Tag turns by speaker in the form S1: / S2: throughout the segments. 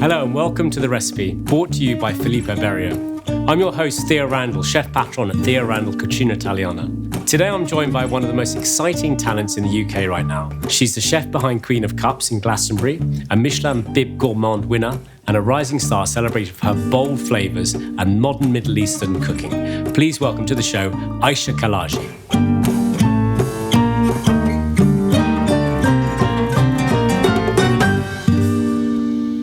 S1: Hello and welcome to The Recipe, brought to you by Filippo Berio. I'm your host, Theo Randall, chef patron at Theo Randall Cucina Italiana. Today I'm joined by one of the most exciting talents in the UK right now. She's the chef behind Queen of Cups in Glastonbury, a Michelin Bib Gourmand winner, and a rising star celebrated for her bold flavours and modern Middle Eastern cooking. Please welcome to the show, Ayesha Kalaji.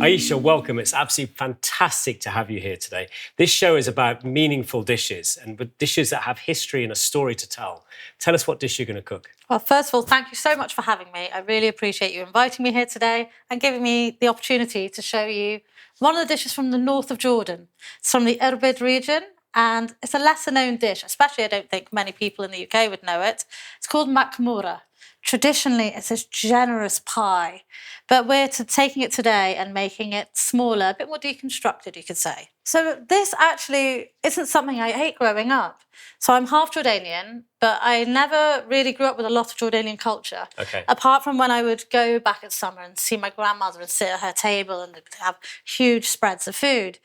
S1: Ayesha, welcome. It's absolutely fantastic to have you here today. This show is about meaningful dishes and dishes that have history and a story to tell. Tell us what dish you're going to cook.
S2: Well, first of all, thank you so much for having me. I really appreciate you inviting me here today and giving me the opportunity to show you one of the dishes from the north of Jordan. It's from the Irbid region and it's a lesser known dish, especially I don't think many people in the UK would know it. It's called Makmoura. Traditionally, it's this generous pie, but we're taking it today and making it smaller, a bit more deconstructed, you could say. So this actually isn't something I ate growing up. So I'm half Jordanian, but I never really grew up with a lot of Jordanian culture.
S1: Okay.
S2: Apart from when I would go back in summer and see my grandmother and sit at her table and have huge spreads of food.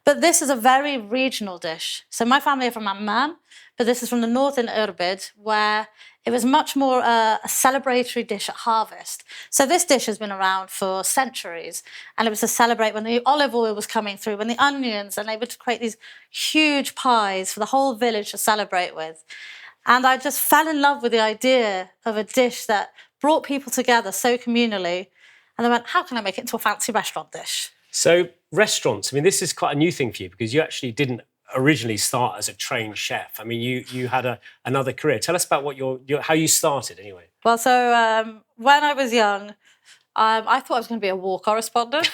S2: But this is a very regional dish. So my family are from Amman, but this is from the north in Irbid, where it was much more a celebratory dish at harvest. So this dish has been around for centuries, and it was to celebrate when the olive oil was coming through, when the onions, and they would create these huge pies for the whole village to celebrate with. And I just fell in love with the idea of a dish that brought people together so communally. And I went, how can I make it into a fancy restaurant dish?
S1: So restaurants, I mean, this is quite a new thing for you because you actually didn't originally start as a trained chef. I mean, you had another career. Tell us about what how you started anyway.
S2: Well, so when I was young, I thought I was going to be a war correspondent.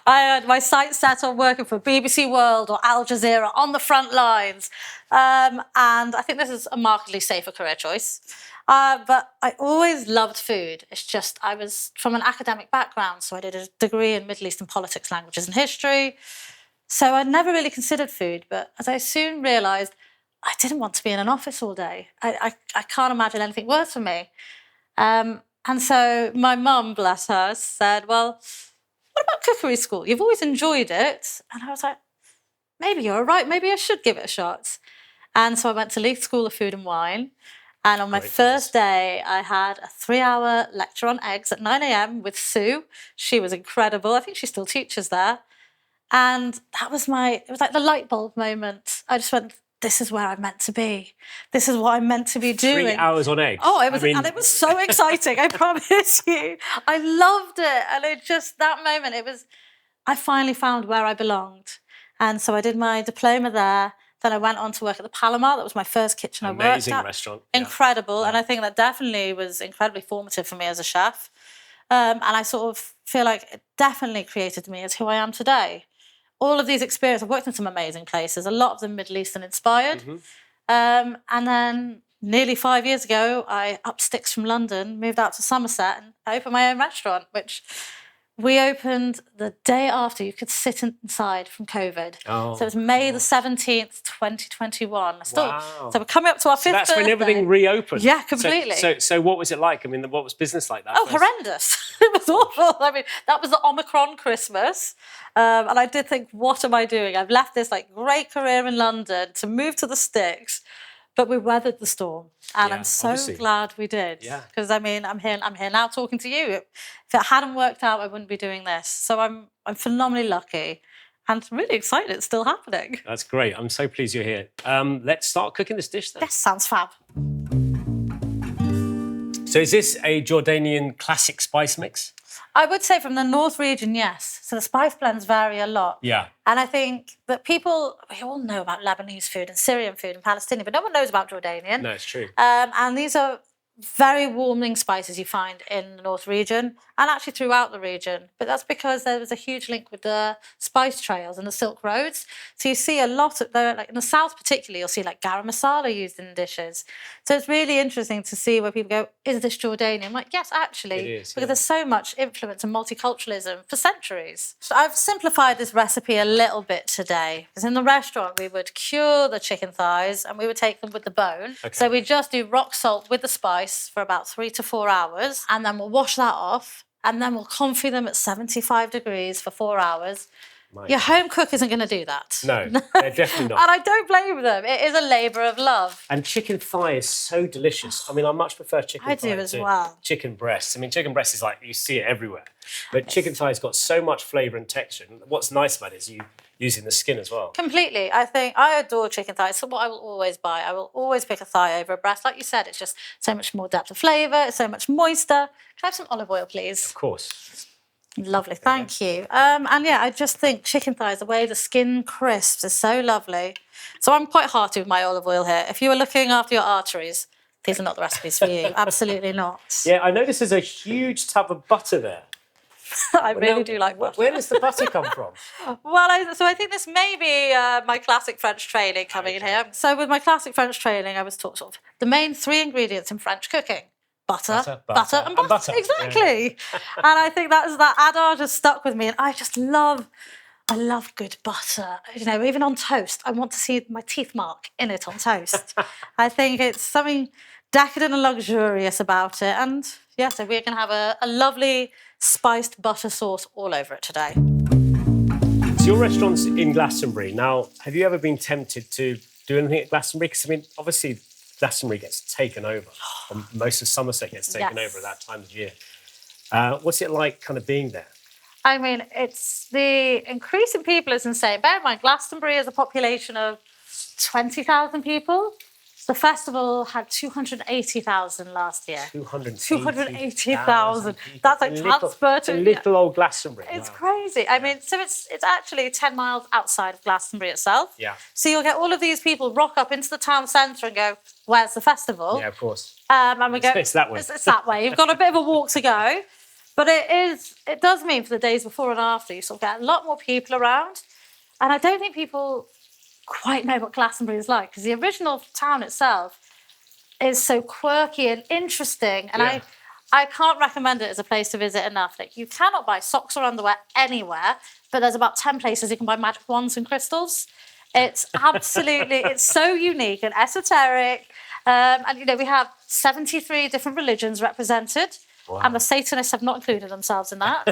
S2: I had my sights set on working for BBC World or Al Jazeera on the front lines. And I think this is a markedly safer career choice. But I always loved food. It's just I was from an academic background, so I did a degree in Middle Eastern politics, languages and history. So I never really considered food, but as I soon realised, I didn't want to be in an office all day. I can't imagine anything worse for me. And so my mum, bless her, said, well, what about cookery school? You've always enjoyed it. And I was like, maybe you're right. Maybe I should give it a shot. And so I went to Leiths School of Food and Wine. And on my first day, I had a 3-hour lecture on eggs at 9 a.m. with Sue. She was incredible. I think she still teaches there. And that was it was like the light bulb moment. I just went, this is where I'm meant to be. This is what I'm meant to be doing.
S1: 3 hours on eggs.
S2: Oh, and it was so exciting, I promise you. I loved it. And that moment, I finally found where I belonged. And so I did my diploma there. Then I went on to work at the Palomar. That was my first kitchen I worked at.
S1: Amazing restaurant.
S2: Incredible.
S1: Yeah.
S2: And I think that definitely was incredibly formative for me as a chef. And I sort of feel like it definitely created me as who I am today. All of these experiences, I've worked in some amazing places, a lot of them Middle Eastern inspired.
S1: Mm-hmm.
S2: And then nearly 5 years ago, I upped sticks from London, moved out to Somerset and I opened my own restaurant, which we opened the day after you could sit inside from COVID.
S1: Oh,
S2: so it was May the 17th, 2021.
S1: Wow.
S2: So we're coming up to our fifth birthday.
S1: That's when everything reopened.
S2: Yeah, completely.
S1: So what was it like? I mean, what was business like that?
S2: Oh, horrendous. It was awful. I mean, that was the Omicron Christmas. And I did think, what am I doing? I've left this great career in London to move to the sticks, but we weathered the storm. And I'm so glad we did.
S1: Yeah.
S2: Because I mean, I'm here now talking to you. If it hadn't worked out, I wouldn't be doing this. So I'm phenomenally lucky and really excited it's still happening.
S1: That's great. I'm so pleased you're here. Let's start cooking this dish then.
S2: Yes, sounds fab.
S1: So is this a Jordanian classic spice mix?
S2: I would say from the North region, yes. So the spice blends vary a lot.
S1: Yeah.
S2: And I think that we all know about Lebanese food and Syrian food and Palestinian, but no one knows about Jordanian.
S1: No, it's true.
S2: And these are very warming spices you find in the North region and actually throughout the region. But that's because there was a huge link with the spice trails and the Silk Roads. So you see a lot of, in the South particularly, you'll see garam masala used in dishes. So it's really interesting to see where people go, is this Jordanian? I'm like, yes, actually.
S1: It is,
S2: because there's so much influence and multiculturalism for centuries. So I've simplified this recipe a little bit today. Because in the restaurant, we would cure the chicken thighs and we would take them with the bone.
S1: Okay.
S2: So we just do rock salt with the spice for about 3 to 4 hours, and then we'll wash that off. and then we'll confit them at 75 degrees for 4 hours.
S1: My
S2: Your
S1: God.
S2: home cook isn't going to do that.
S1: No, they're definitely not.
S2: And I don't blame them. It is a labour of love.
S1: And chicken thigh is so delicious. I mean, I much prefer chicken thigh
S2: I do as
S1: to
S2: well.
S1: chicken breast. I mean, chicken breast is like, you see it everywhere. But chicken thigh's got so much flavour and texture. And what's nice about it is you using the skin as well.
S2: Completely. I think I adore chicken thighs. So what I will always buy, I will always pick a thigh over a breast. Like you said, it's just so much more depth of flavour. It's so much moister. Can I have some olive oil, please?
S1: Of course.
S2: Lovely, thank you. And yeah, I just think chicken thighs, the way the skin crisps is so lovely. So I'm quite hearty with my olive oil here. If you were looking after your arteries, these are not the recipes for you. Absolutely not.
S1: Yeah, I notice there's a huge tub of butter there.
S2: I really do like butter.
S1: Where does the butter come from?
S2: Well, I think this may be my classic French training coming in here. So with my classic French training, I was taught sort of the main 3 ingredients in French cooking. Butter, and butter. Exactly.
S1: Yeah.
S2: And I think that adage has stuck with me. And I love good butter. You know, even on toast, I want to see my teeth mark in it on toast. I think it's something decadent and luxurious about it. And yeah, so we're going to have a lovely spiced butter sauce all over it today.
S1: So your restaurant's in Glastonbury. Now, have you ever been tempted to do anything at Glastonbury? Because, I mean, obviously, Glastonbury gets taken over. Or most of Somerset gets taken over at that time of year. What's it like kind of being there?
S2: I mean, it's the increase in people is insane. Bear in mind, Glastonbury has a population of 20,000 people. The festival had 280,000 last year. 280,000. That's like transported.
S1: Little old Glastonbury.
S2: It's crazy. I mean, so it's actually 10 miles outside of Glastonbury itself.
S1: Yeah.
S2: So you'll get all of these people rock up into the town centre and go, "Where's the festival?"
S1: Yeah, of course.
S2: And we go,
S1: It's that way.
S2: It's that way. You've got a bit of a walk to go. But it does mean for the days before and after, you sort of get a lot more people around. And I don't think people quite know what Glastonbury is like, because the original town itself is so quirky and interesting. And I can't recommend it as a place to visit enough. Like, you cannot buy socks or underwear anywhere, but there's about 10 places you can buy magic wands and crystals. It's absolutely, it's so unique and esoteric. And, you know, we have 73 different religions represented.
S1: Wow.
S2: And the Satanists have not included themselves in that.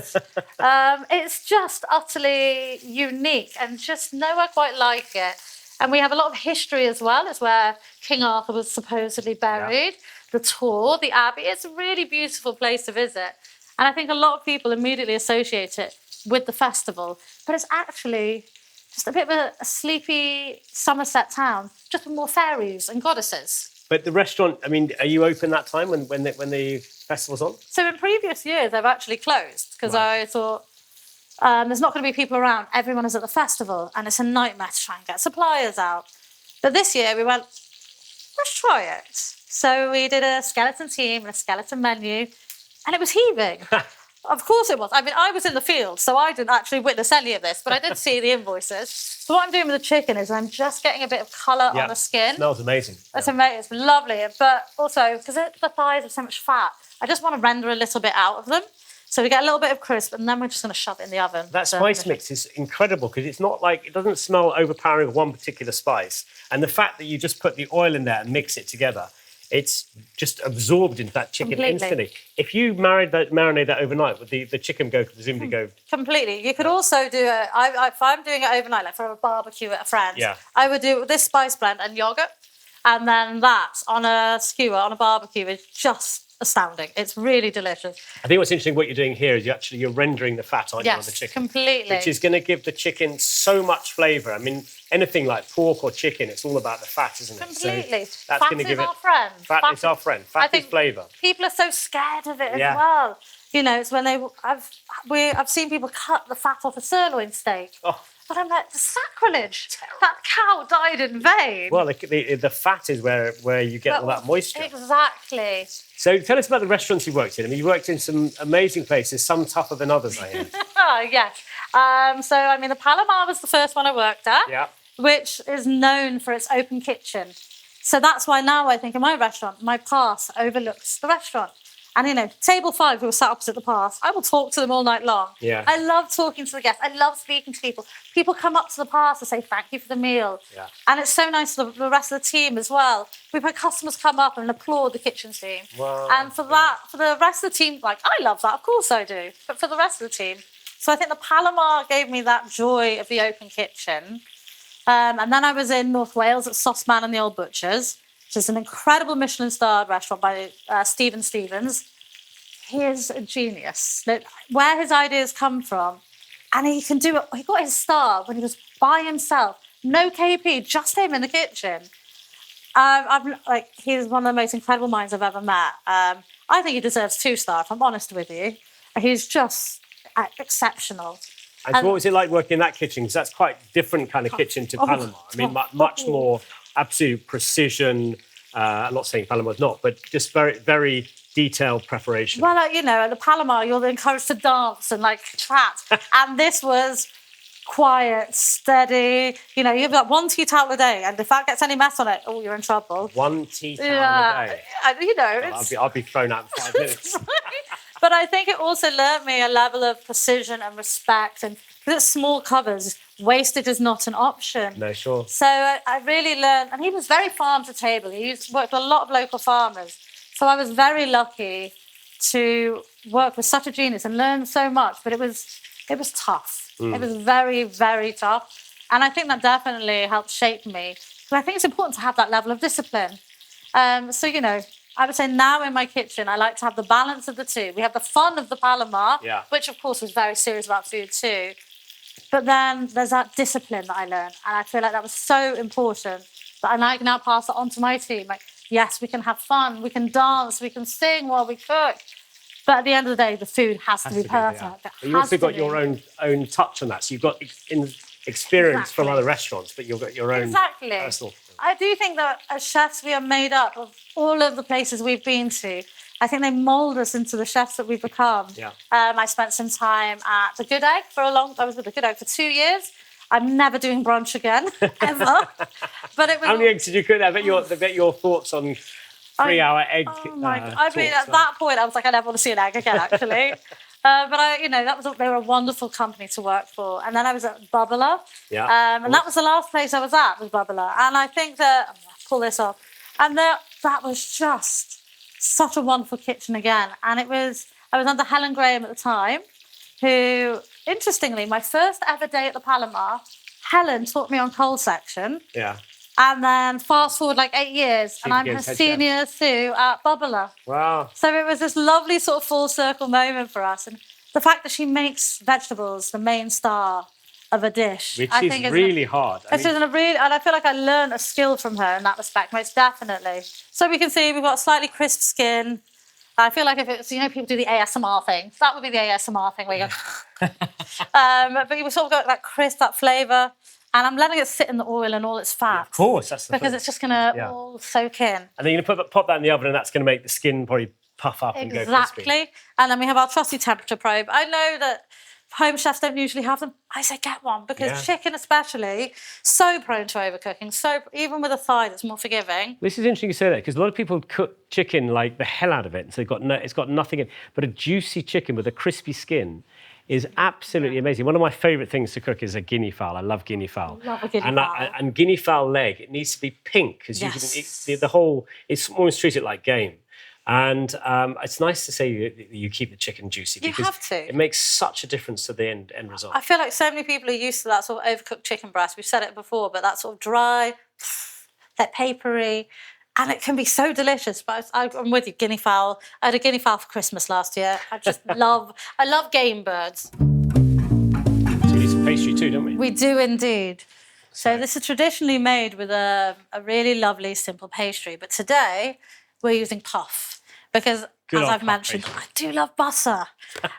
S2: It's just utterly unique and just nowhere quite like it. And we have a lot of history as well. It's where King Arthur was supposedly buried. Yeah. The Tor, the Abbey. It's a really beautiful place to visit. And I think a lot of people immediately associate it with the festival. But it's actually just a bit of a sleepy Somerset town, just with more fairies and goddesses.
S1: But the restaurant, I mean, are you open that time when the festival's on?
S2: So in previous years, I've actually closed because I thought there's not going to be people around. Everyone is at the festival and it's a nightmare to try and get suppliers out. But this year we went, let's try it. So we did a skeleton team and a skeleton menu and it was heaving. Of course it was. I mean, I was in the field, so I didn't actually witness any of this, but I did see the invoices. So what I'm doing with the chicken is I'm just getting a bit of colour on the skin.
S1: It smells amazing.
S2: It's amazing. It's lovely. But also, because the thighs have so much fat, I just want to render a little bit out of them. So we get a little bit of crisp, and then we're just going to shove it in the oven.
S1: That spice mix is incredible because it's not like, it doesn't smell overpowering of one particular spice. And the fact that you just put the oil in there and mix it together, it's just absorbed into that chicken instantly. If you marinate that overnight, would the chicken presumably go? Completely.
S2: You could also do it, if I'm doing it overnight, like for a barbecue at a friend's, I would do this spice blend and yoghurt, and then that on a skewer, on a barbecue, is just astounding. It's really delicious.
S1: I think what's interesting what you're doing here is you're rendering the fat, aren't you, on the chicken?
S2: Yes, completely.
S1: Which is going to give the chicken so much flavour. I mean, anything like pork or chicken, it's all about the fat, isn't it?
S2: Completely.
S1: So that's
S2: fat is our friend.
S1: Fat is our friend. Fat is flavour.
S2: People are so scared of it as well. You know, it's when I've seen people cut the fat off a sirloin steak. Oh. But I'm like, sacrilege. That cow died in vain.
S1: Well, the fat is where you get all that moisture.
S2: Exactly.
S1: So tell us about the restaurants you worked in. I mean, you worked in some amazing places, some tougher than others, I hear.
S2: Yes. So, I mean, the Palomar was the first one I worked at, which is known for its open kitchen. So that's why now I think in my restaurant, my pass overlooks the restaurant. And, table 5, who were sat opposite the pass, I will talk to them all night long.
S1: Yeah.
S2: I love talking to the guests. I love speaking to people. People come up to the pass to say thank you for the meal.
S1: Yeah.
S2: And it's so nice for the rest of the team as well. We've had customers come up and applaud the kitchen team.
S1: Wow.
S2: And for the rest of the team, I love that. Of course I do. But for the rest of the team. So I think the Palomar gave me that joy of the open kitchen. And then I was in North Wales at Sauceman and the Old Butchers, which is an incredible Michelin-starred restaurant by Stephen Stevens. He is a genius. Where his ideas come from, and he can do it. He got his star when he was by himself, no KP, just him in the kitchen. He's one of the most incredible minds I've ever met. I think he deserves 2-star, if I'm honest with you. He's just exceptional.
S1: And so what was it like working in that kitchen? Because that's quite a different kind of kitchen to Palomar. I mean, much more absolute precision. I'm not saying Palomar's not, but just very, very detailed preparation.
S2: Well, at the Palomar, you're encouraged to dance and chat. And this was quiet, steady. You've got 1 tea towel a day, and if that gets any mess on it, you're in trouble.
S1: 1 tea towel a day. I'll be thrown out in 5 minutes.
S2: But I think it also learnt me a level of precision and respect. And because it's small covers, wastage is not an option.
S1: No, sure.
S2: So I really learned, and he was very farm to table. He worked with a lot of local farmers. So I was very lucky to work with such a genius and learn so much. But it was tough. It was very, very tough. And I think that definitely helped shape me. But I think it's important to have that level of discipline. I would say now in my kitchen, I like to have the balance of the two. We have the fun of the Palomar, which of course was very serious about food too. But then there's that discipline that I learned. And I feel like that was so important that I now pass it on to my team. Yes, we can have fun, we can dance, we can sing while we cook. But at the end of the day, the food has to be perfect.
S1: But you also got your own touch on that. So you've got experience from other restaurants, but you've got your own personal.
S2: I do think that as chefs, we are made up of all of the places we've been to. I think they mould us into the chefs that we've become.
S1: Yeah.
S2: I spent some time at the Good Egg I was with the Good Egg for 2 years. I'm never doing brunch again, ever. But it was.
S1: How many eggs did you cook there? I bet your thoughts on 3-hour egg.
S2: Oh my God! I mean, at that point, I was like, I never want to see an egg again, actually. They were a wonderful company to work for. And then I was at Bubbler.
S1: Yeah.
S2: And that was the last place I was at, was Bubbler. And I think that, I'm going to pull this off. And that was just such a wonderful kitchen again. And I was under Helen Graham at the time, who, interestingly, my first ever day at the Palomar, Helen taught me on coal section.
S1: Yeah.
S2: And then fast forward 8 years, and I'm her senior sous at Bubbler.
S1: Wow.
S2: So it was this lovely sort of full circle moment for us. And the fact that she makes vegetables the main star of a dish.
S1: Which is really hard.
S2: And I feel like I learned a skill from her in that respect, most definitely. So we can see we've got a slightly crisp skin. I feel like if it's, people do the ASMR thing. That would be the ASMR thing where you go... but you sort of got that crisp, that flavour. And I'm letting it sit in the oil and all its fat. Yeah,
S1: of course, that's the
S2: because it's just going to all soak in.
S1: And then you're going to pop that in the oven, and that's going to make the skin probably puff up and go crispy.
S2: Exactly. And then we have our trusty temperature probe. I know that home chefs don't usually have them. I say get one because chicken especially, so prone to overcooking. So even with a thigh that's more forgiving.
S1: This is interesting you say that because a lot of people cook chicken like the hell out of it. So it's got nothing in. But a juicy chicken with a crispy skin is absolutely amazing. One of my favourite things to cook is a guinea fowl. I love guinea fowl.
S2: Love a guinea fowl.
S1: And guinea fowl leg, it needs to be pink because it's almost treat it like game. And it's nice to say that you keep the chicken juicy because
S2: you have to.
S1: It makes such a difference to the end result.
S2: I feel like so many people are used to that sort of overcooked chicken breast. We've said it before, but that sort of dry, that papery. And it can be so delicious, but I'm with you, guinea fowl. I had a guinea fowl for Christmas last year. I love game birds.
S1: So we need some pastry too, don't we?
S2: We do indeed. So this is traditionally made with a really lovely, simple pastry. But today, we're using puff because, as I've mentioned, I do love butter.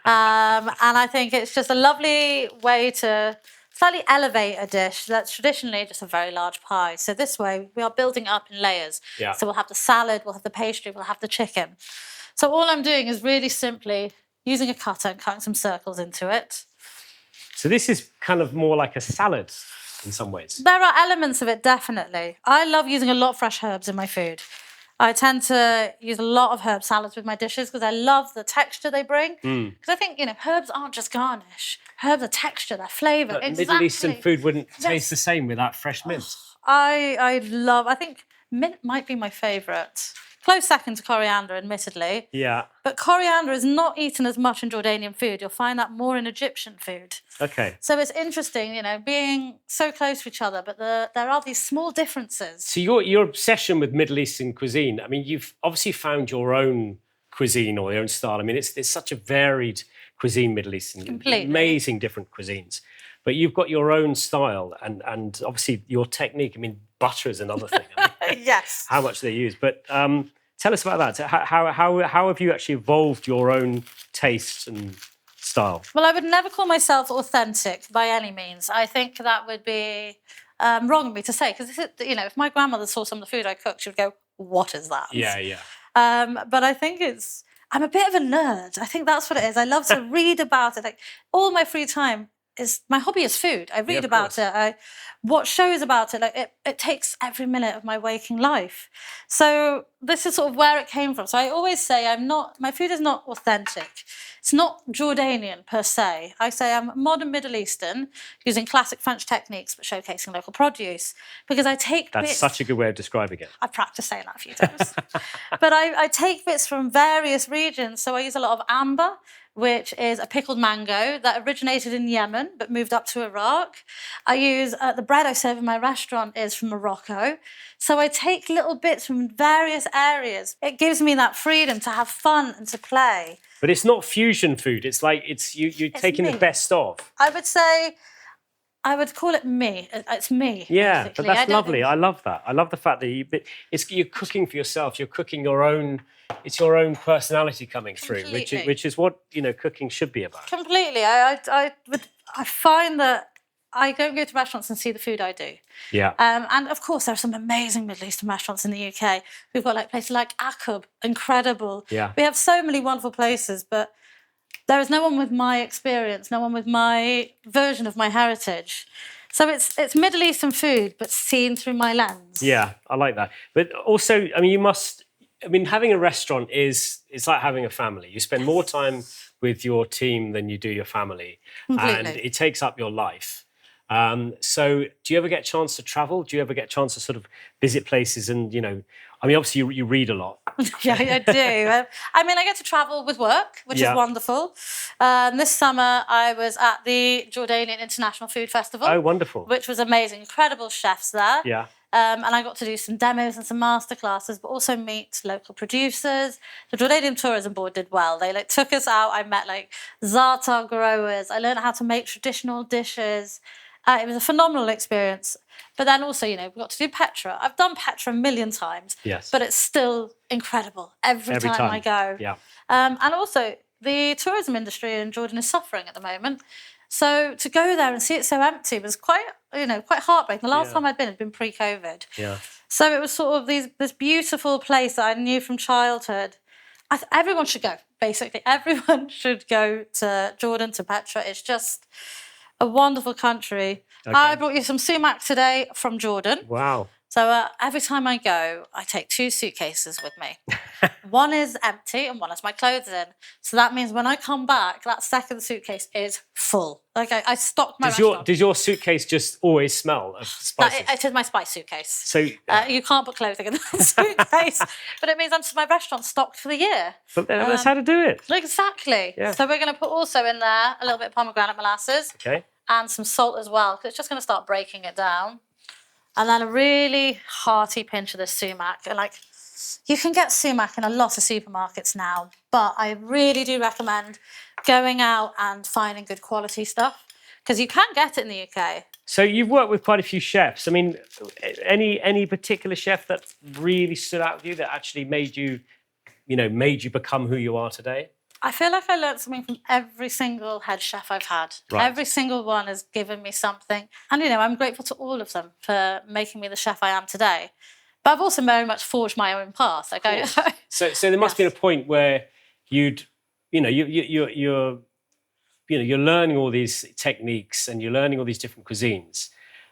S2: And I think it's just a lovely way to slightly elevate a dish that's traditionally just a very large pie. So this way, we are building up in layers.
S1: Yeah.
S2: So we'll have the salad, we'll have the pastry, we'll have the chicken. So all I'm doing is really simply using a cutter and cutting some circles into it.
S1: So this is kind of more like a salad in some ways.
S2: There are elements of it, definitely. I love using a lot of fresh herbs in my food. I tend to use a lot of herb salads with my dishes because I love the texture they bring. Because I think, herbs aren't just garnish. Herbs are texture, they're flavour.
S1: But
S2: Exactly.
S1: Middle Eastern food wouldn't taste the same without fresh mint.
S2: I think mint might be my favourite. Close second to coriander, admittedly.
S1: Yeah.
S2: But coriander is not eaten as much in Jordanian food. You'll find that more in Egyptian food.
S1: Okay.
S2: So it's interesting, being so close to each other, but there are these small differences.
S1: So your obsession with Middle Eastern cuisine, I mean, you've obviously found your own cuisine or your own style. I mean, it's such a varied cuisine, Middle Eastern.
S2: Completely.
S1: Amazing different cuisines. But you've got your own style and obviously your technique. I mean, butter is another thing. I mean,
S2: Yes.
S1: how much they use. But tell us about that. How have you actually evolved your own taste and style?
S2: Well, I would never call myself authentic by any means. I think that would be wrong of me to say, because if my grandmother saw some of the food I cooked, she would go, "What is that?"
S1: Yeah.
S2: But I think I'm a bit of a nerd. I think that's what it is. I love to read about it. Like all my free time my hobby is food. I read about it. I watch shows about it. Like it takes every minute of my waking life. So this is sort of where it came from. So I always say my food is not authentic. It's not Jordanian per se. I say I'm modern Middle Eastern, using classic French techniques but showcasing local produce, because I take
S1: That's
S2: bits.
S1: such a good way of describing it.
S2: I've practiced saying that a few times. But I take bits from various regions. So I use a lot of amber, which is a pickled mango that originated in Yemen but moved up to Iraq. I use the bread I serve in my restaurant is from Morocco. So I take little bits from various areas. It gives me that freedom to have fun and to play.
S1: But it's not fusion food. It's like you're taking
S2: me.
S1: the best of.
S2: I would say I would call it me. It's me.
S1: Yeah,
S2: basically.
S1: but that's lovely. I love that. I love the fact that you're cooking for yourself. You're cooking your own. It's your own personality coming through, which is what cooking should be about.
S2: Completely. I find that I don't go to restaurants and see the food I do.
S1: Yeah.
S2: And of course, there are some amazing Middle Eastern restaurants in the UK. We've got places like Akub, incredible.
S1: Yeah.
S2: We have so many wonderful places, but there is no one with my experience, no one with my version of my heritage. So it's Middle Eastern food, but seen through my lens.
S1: Yeah, I like that. But also, having a restaurant it's like having a family. You spend more time with your team than you do your family.
S2: Completely.
S1: And it takes up your life. So do you ever get a chance to travel? Do you ever get a chance to sort of visit places and, obviously you read a lot.
S2: Yeah, I do. I get to travel with work, which is wonderful. This summer, I was at the Jordanian International Food Festival.
S1: Oh, wonderful.
S2: Which was amazing. Incredible chefs there.
S1: Yeah.
S2: And I got to do some demos and some masterclasses, but also meet local producers. The Jordanian Tourism Board did well. They took us out. I met za'atar growers. I learned how to make traditional dishes. It was a phenomenal experience. But then also, we got to do Petra. I've done Petra a million times.
S1: Yes.
S2: But it's still incredible every time I go.
S1: Yeah.
S2: And also, the tourism industry in Jordan is suffering at the moment. So to go there and see it so empty was quite heartbreaking. The last time I'd been had been pre-COVID.
S1: Yeah.
S2: So it was sort of this beautiful place that I knew from childhood. Everyone should go, basically. Everyone should go to Jordan, to Petra. It's just a wonderful country. Okay. I brought you some sumac today from Jordan.
S1: Wow.
S2: So every time I go, I take 2 suitcases with me. One is empty and one has my clothes in. So that means when I come back, that second suitcase is full. I stocked my restaurant.
S1: Does your suitcase just always smell of spices?
S2: It is my spice suitcase.
S1: So
S2: you can't put clothing in the suitcase. But it means my restaurant's stocked for the year.
S1: But that's how to do it.
S2: Exactly. Yeah. So we're going to put also in there a little bit of pomegranate molasses.
S1: Okay.
S2: And some salt as well, because it's just going to start breaking it down. And then a really hearty pinch of the sumac. And you can get sumac in a lot of supermarkets now, but I really do recommend going out and finding good quality stuff, because you can get it in the UK.
S1: So you've worked with quite a few chefs. I mean, any particular chef that really stood out with you that actually made you become who you are today?
S2: I feel like I learned something from every single head chef I've had. Right. Every single one has given me something. And, I'm grateful to all of them for making me the chef I am today. But I've also very much forged my own path.
S1: So there must be a point where you're learning all these techniques and you're learning all these different cuisines.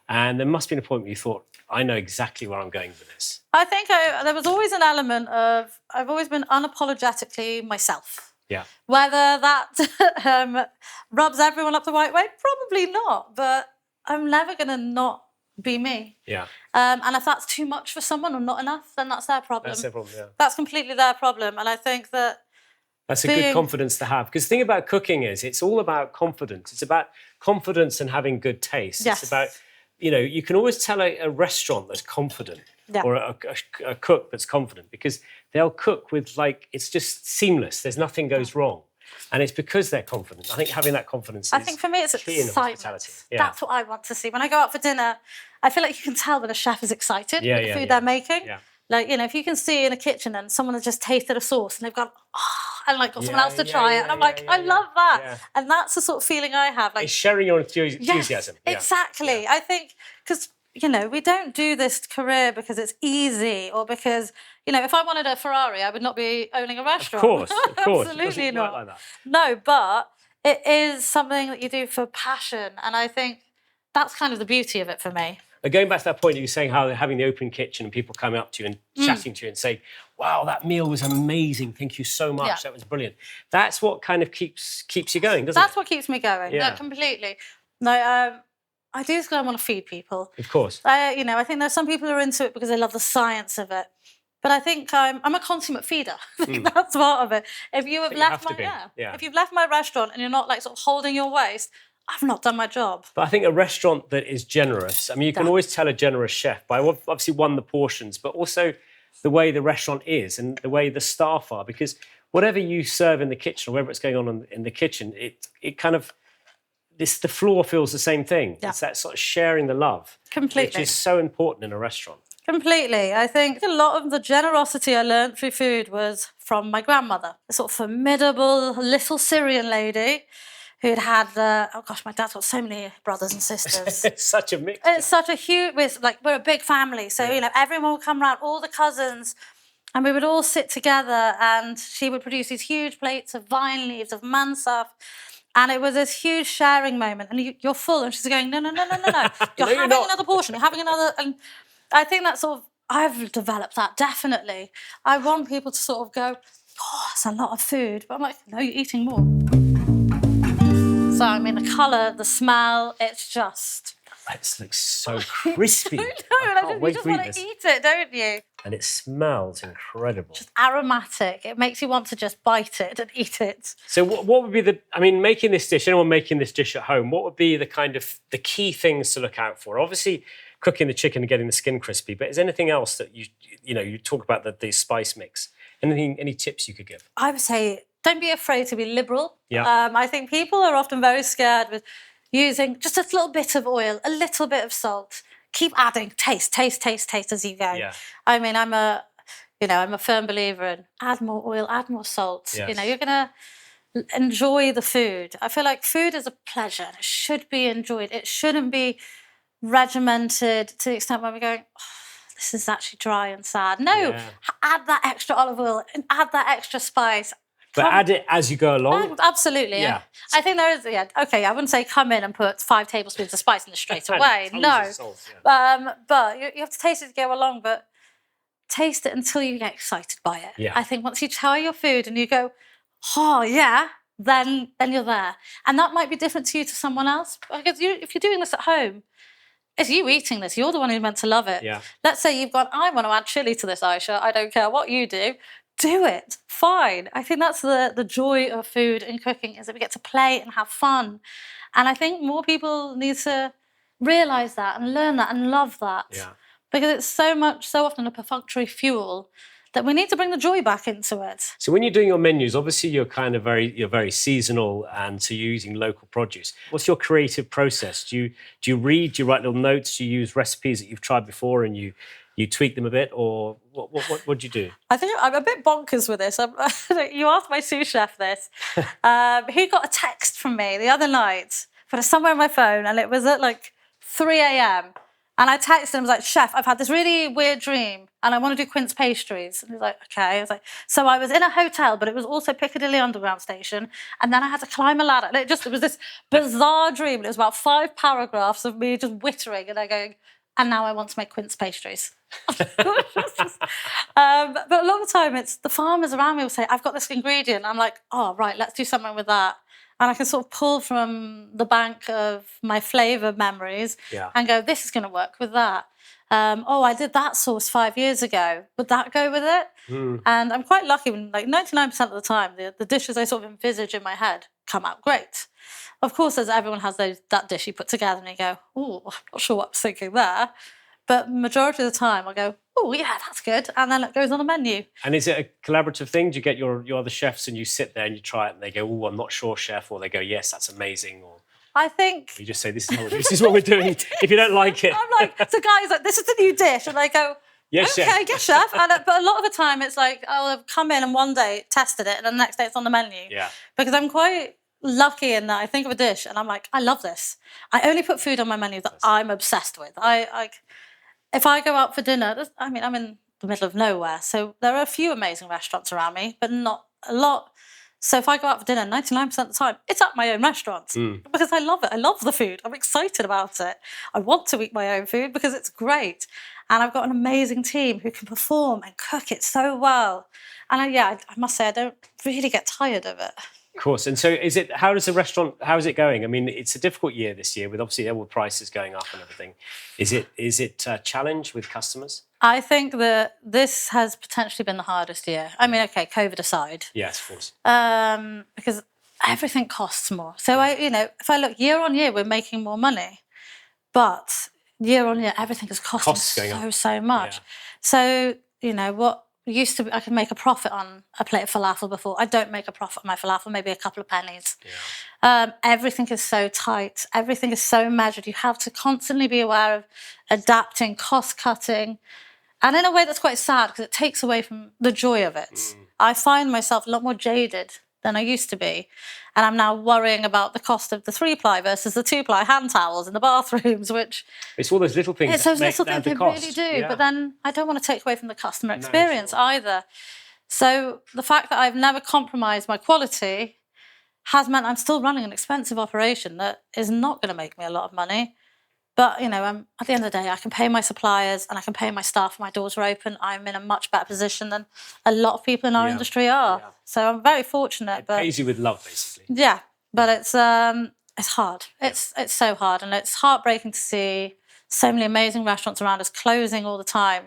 S1: And there must be a point where you thought, I know exactly where I'm going with this.
S2: I think there was always an element of, I've always been unapologetically myself.
S1: Yeah.
S2: Whether that rubs everyone up the right way, probably not. But I'm never going to not be me.
S1: Yeah.
S2: And if that's too much for someone or not enough, then that's their problem.
S1: That's their problem, yeah.
S2: That's completely their problem. And I think that
S1: that's a good confidence to have. Because the thing about cooking is it's all about confidence. It's about confidence and having good taste.
S2: Yes.
S1: It's about, you can always tell a restaurant that's confident or a cook that's confident because they'll cook with it's just seamless. There's nothing goes wrong. And it's because they're confident. I think having that confidence
S2: I think for me, it's excitement.
S1: Yeah.
S2: That's what I want to see. When I go out for dinner, I feel like you can tell when a chef is excited with the food they're making.
S1: Yeah.
S2: If you can see in a kitchen and someone has just tasted a sauce and they've gone, and got someone else to try it. And I'm I love that. Yeah. And that's the sort of feeling I have.
S1: It's sharing your enthusiasm.
S2: Yes, exactly. Yeah. I think, because, we don't do this career because it's easy or because, if I wanted a Ferrari, I would not be owning a restaurant.
S1: Of course.
S2: Absolutely not.
S1: Like that.
S2: No, but it is something that you do for passion. And I think that's kind of the beauty of it for me.
S1: Going back to that point, you were saying how having the open kitchen and people coming up to you and chatting to you and saying, wow, that meal was amazing. Thank you so much. Yeah. That was brilliant. That's what kind of keeps you going, doesn't it?
S2: That's what keeps me going. Yeah. No, completely. No, I do this because I want to feed people.
S1: Of course.
S2: I think there's some people who are into it because they love the science of it. But I think I'm a consummate feeder. I think that's part of it. If you have left if you've left my restaurant and you're not sort of holding your waist, I've not done my job.
S1: But I think a restaurant that is generous, you can always tell a generous chef by obviously the portions, but also the way the restaurant is and the way the staff are, because whatever you serve in the kitchen or whatever it's going on in the kitchen, it kind of, the floor feels the same thing. Yeah. It's that sort of sharing the love.
S2: Completely.
S1: Which is so important in a restaurant.
S2: Completely. I think a lot of the generosity I learned through food was from my grandmother, a sort of formidable little Syrian lady who'd had my dad's got so many brothers and sisters.
S1: It's such a mix.
S2: It's such a huge, we're a big family. So, everyone would come around, all the cousins, and we would all sit together and she would produce these huge plates of vine leaves, of mansaf. And it was this huge sharing moment. And you're full. And she's going, no. You're having another portion. You're having another. And I think that's I've developed that, definitely. I want people to sort of go, that's a lot of food. But I'm like, no, you're eating more. So, the colour, the smell, it's just...
S1: It looks so crispy.
S2: You just want to eat it, don't you?
S1: And it smells incredible.
S2: Just aromatic. It makes you want to just bite it and eat it.
S1: So what would be making this dish, anyone making this dish at home, what would be the key things to look out for? Obviously, cooking the chicken and getting the skin crispy, but is there anything else that you talk about the spice mix? Any tips you could give?
S2: I would say, don't be afraid to be liberal.
S1: Yeah.
S2: I think people are often very scared with using just a little bit of oil, a little bit of salt. Keep adding taste as you go.
S1: Yeah.
S2: I'm a firm believer in add more oil, add more salt.
S1: Yes.
S2: You're gonna enjoy the food. I feel like food is a pleasure. It should be enjoyed. It shouldn't be regimented to the extent where we're going, this is actually dry and sad. No, add that extra olive oil and add that extra spice.
S1: But add it as you go along?
S2: Absolutely, yeah. I think there is, I wouldn't say come in and put 5 tablespoons of spice in it straight away. No.
S1: Salt, yeah.
S2: But you have to taste it to go along, but taste it until you get excited by it.
S1: Yeah.
S2: I think once you try your food and you go, then you're there. And that might be different to you to someone else. Because if you're doing this at home, it's you eating this. You're the one who's meant to love it.
S1: Yeah.
S2: Let's say you've gone, I want to add chili to this, Ayesha. I don't care what you do. Do it. Fine. I think that's the joy of food and cooking, is that we get to play and have fun. And I think more people need to realise that and learn that and love that.
S1: Yeah.
S2: Because it's so often a perfunctory fuel that we need to bring the joy back into it.
S1: So when you're doing your menus, obviously you're very seasonal, and so you're using local produce. What's your creative process? Do you read? Do you write little notes? Do you use recipes that you've tried before and you tweak them a bit, or what do you do?
S2: I think I'm a bit bonkers with this. You asked my sous chef this. He got a text from me the other night, but it's somewhere on my phone, and it was at 3 a.m. And I texted him, I was like, Chef, I've had this really weird dream and I want to do quince pastries. And he was like, okay. I was like, so I was in a hotel, but it was also Piccadilly Underground Station. And then I had to climb a ladder. And it was this bizarre dream. It was about 5 paragraphs of me just wittering and then going, and now I want to make quince pastries. But a lot of the time, it's the farmers around me will say, I've got this ingredient. I'm like, oh, right, let's do something with that. And I can sort of pull from the bank of my flavour memories and go, this is going to work with that. Oh, I did that sauce 5 years ago. Would that go with it? And I'm quite lucky when, like, 99% of the time, the dishes I sort of envisage in my head come out great. Of course, as everyone has that dish you put together and you go, oh, I'm not sure what I was thinking there. But majority of the time, I go, oh, yeah, that's good. And then it goes on the menu.
S1: And is it a collaborative thing? Do you get your other chefs and you sit there and you try it and they go, oh, I'm not sure, chef, or they go, yes, that's amazing, or
S2: I think
S1: you just say, this is what we're doing. If you don't like it.
S2: I'm like, the guy's like, this is the new dish. And I go,
S1: yes,
S2: okay,
S1: chef.
S2: yes, chef. But a lot of the time it's like, I'll have come in and one day tested it and the next day it's on the menu.
S1: Yeah.
S2: Because I'm quite lucky in that I think of a dish and I'm like, I love this. I only put food on my menu that I'm obsessed with. If I go out for dinner, I'm in the middle of nowhere. So there are a few amazing restaurants around me, but not a lot. So if I go out for dinner, 99% of the time, it's at my own restaurant because I love it. I love the food. I'm excited about it. I want to eat my own food because it's great. And I've got an amazing team who can perform and cook it so well. And I must say, I don't really get tired of it.
S1: Of course. And so how is it going? I mean, it's a difficult year this year with obviously all prices going up and everything. Is it a challenge with customers?
S2: I think that this has potentially been the hardest year. I mean, okay, COVID aside.
S1: Yes, of course.
S2: Because everything costs more. So if I look year on year, we're making more money, but year on year, everything is costing so much.
S1: Yeah.
S2: So what used to be, I could make a profit on a plate of falafel before. I don't make a profit on my falafel, maybe a couple of pennies. Yeah. Everything is so tight. Everything is so measured. You have to constantly be aware of adapting, cost cutting. And in a way that's quite sad because it takes away from the joy of it. I find myself a lot more jaded than I used to be. And I'm now worrying about the cost of the 3-ply versus the 2-ply hand towels in the bathrooms, which...
S1: It's all those little things
S2: It's those little
S1: that
S2: things they really do. Yeah. But then I don't want to take away from the customer experience either. So the fact that I've never compromised my quality has meant I'm still running an expensive operation that is not going to make me a lot of money. But, at the end of the day, I can pay my suppliers and I can pay my staff when my doors are open. I'm in a much better position than a lot of people in our industry are. Yeah. So I'm very fortunate.
S1: It pays you with love, basically.
S2: Yeah, but it's hard. It's so hard. And it's heartbreaking to see so many amazing restaurants around us closing all the time.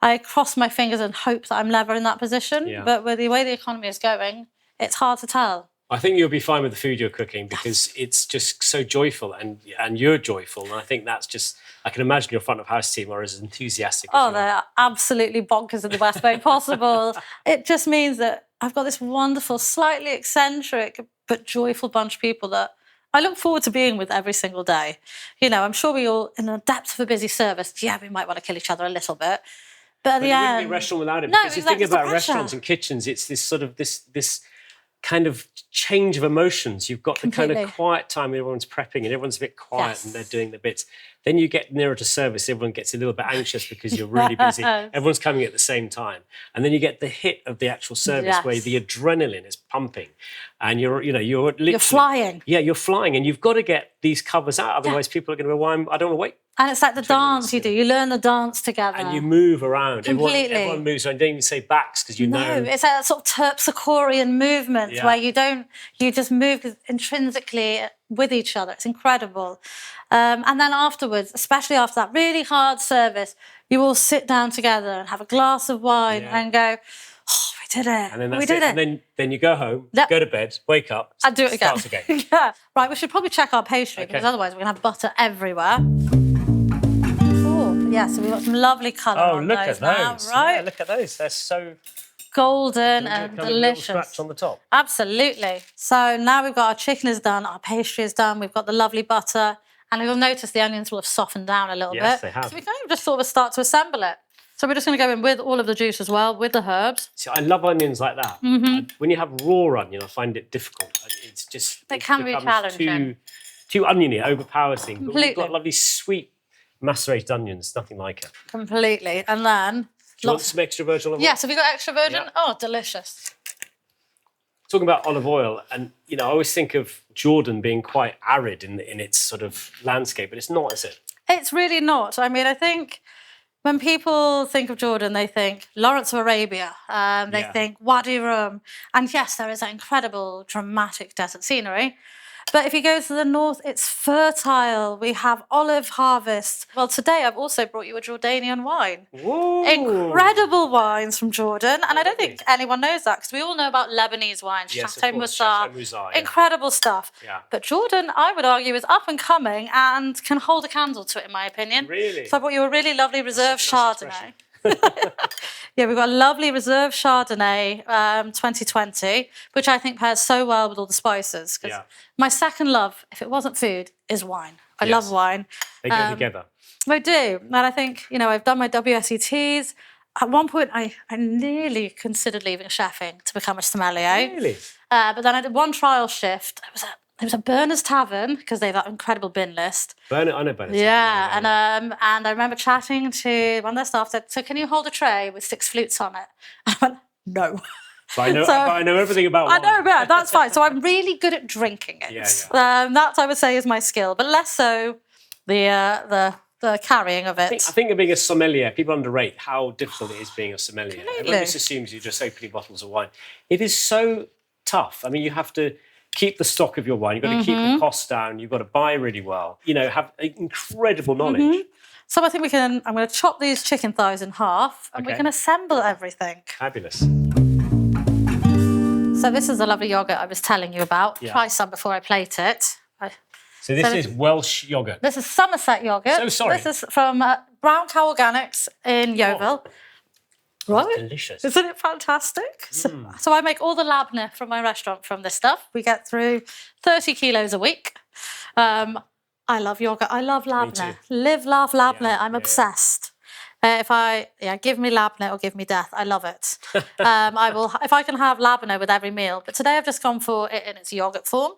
S2: I cross my fingers and hope that I'm never in that position. Yeah. But with the way the economy is going, it's hard to tell.
S1: I think you'll be fine with the food you're cooking because it's just so joyful and you're joyful. And I think that's just, I can imagine your front of house team are as enthusiastic as you are.
S2: They're absolutely bonkers in the best way possible. It just means that I've got this wonderful, slightly eccentric but joyful bunch of people that I look forward to being with every single day. I'm sure we all, in the depths of a busy service, we might want to kill each other a little bit. But at the end...
S1: it wouldn't be a restaurant without it. Because you think about restaurants and kitchens, it's this sort of this kind of change of emotions. You've got the kind of quiet time when everyone's prepping and everyone's a bit quiet and they're doing the bits. Then you get nearer to service, everyone gets a little bit anxious because you're really busy. Everyone's coming at the same time. And then you get the hit of the actual service where the adrenaline is pumping and you're literally...
S2: You're flying.
S1: Yeah, you're flying and you've got to get these covers out. Otherwise people are going to go, I don't want to wait.
S2: And it's like the dance you do. You learn the dance together.
S1: And you move around.
S2: Completely.
S1: Everyone moves around. Don't even say backs because
S2: No, it's that sort of terpsichorean movement where you just move intrinsically with each other. It's incredible. And then afterwards, especially after that really hard service, you all sit down together and have a glass of wine and go, oh, we did it.
S1: And then
S2: we did it.
S1: And then you go home, go to bed, wake up,
S2: and do it again.
S1: Start again.
S2: Yeah. Right, we should probably check our pastry because otherwise we're going to have butter everywhere. Yeah, so we've got some lovely colour on those. Oh, look at those. Now, right?
S1: Yeah, look at those. They're so...
S2: golden and delicious.
S1: A little scratch on the top.
S2: Absolutely. So now we've got our chicken is done, our pastry is done, we've got the lovely butter, and you'll notice the onions will have softened down a little bit.
S1: Yes, they have.
S2: So we can just sort of start to assemble it. So we're just going to go in with all of the juice as well, with the herbs.
S1: See, I love onions like that. Mm-hmm. When you have raw onion, I find it difficult. It's just...
S2: It can be challenging.
S1: Too oniony, it overpowers things.
S2: Completely.
S1: But we've got lovely sweet macerated onions, nothing like it.
S2: Completely. And then...
S1: Do you want some extra virgin olive oil?
S2: Yes, have you got extra virgin? Yeah. Oh, delicious.
S1: Talking about olive oil, and I always think of Jordan being quite arid in its sort of landscape, but it's not, is it?
S2: it's really not. I mean, I think when people think of Jordan, they think Lawrence of Arabia, they think Wadi Rum. And yes, there is that incredible dramatic desert scenery. But if you go to the north, it's fertile. We have olive harvest. Well, today I've also brought you a Jordanian wine.
S1: Whoa.
S2: Incredible wines from Jordan. And I don't think anyone knows that because we all know about Lebanese wines,
S1: Yes,
S2: Chateau
S1: of course,
S2: Moussard,
S1: Chateau Moussard, yeah.
S2: incredible stuff.
S1: Yeah.
S2: But Jordan, I would argue, is up and coming and can hold a candle to it, in my opinion.
S1: Really?
S2: So I brought you a really lovely reserve
S1: That's a nice
S2: Chardonnay. Yeah, we've got a lovely reserve Chardonnay 2020, which I think pairs so well with all the spices. Because my second love, if it wasn't food, is wine. I love wine.
S1: They go together.
S2: I do. And I think, I've done my WSETs. At one point, I nearly considered leaving chefing to become a sommelier.
S1: Really?
S2: But then I did one trial shift. It was a Berners Tavern because they have that incredible bin list.
S1: I know Berners.
S2: Yeah, and I remember chatting to one of their staff. Said, "So can you hold a tray with 6 flutes on it?" And I went, "No."
S1: But I know everything about wine.
S2: I know, yeah, that's fine. So I'm really good at drinking it.
S1: Yeah.
S2: That I would say is my skill, but less so the carrying of it.
S1: I think being a sommelier, people underrate how difficult it is being a sommelier.
S2: Completely.
S1: Everyone just assumes you're just opening bottles of wine. It is so tough. I mean, you have to keep the stock of your wine. You've got to keep the costs down. You've got to buy really well. Have incredible knowledge.
S2: So I think I'm going to chop these chicken thighs in half and we can assemble everything.
S1: Fabulous.
S2: So this is the lovely yoghurt I was telling you about.
S1: Yeah.
S2: Try some before I plate it.
S1: So this is Welsh yoghurt.
S2: This is Somerset yoghurt.
S1: So sorry.
S2: This is from Brown Cow Organics in Yeovil. Right?
S1: Delicious.
S2: Isn't it fantastic? So I make all the labneh from my restaurant from this stuff. We get through 30 kilos a week. I love yogurt. I love labneh. Live, laugh, labneh. I'm obsessed. Give me labneh or give me death. I love it. I will, if I can have labneh with every meal. But today I've just gone for it in its yogurt form.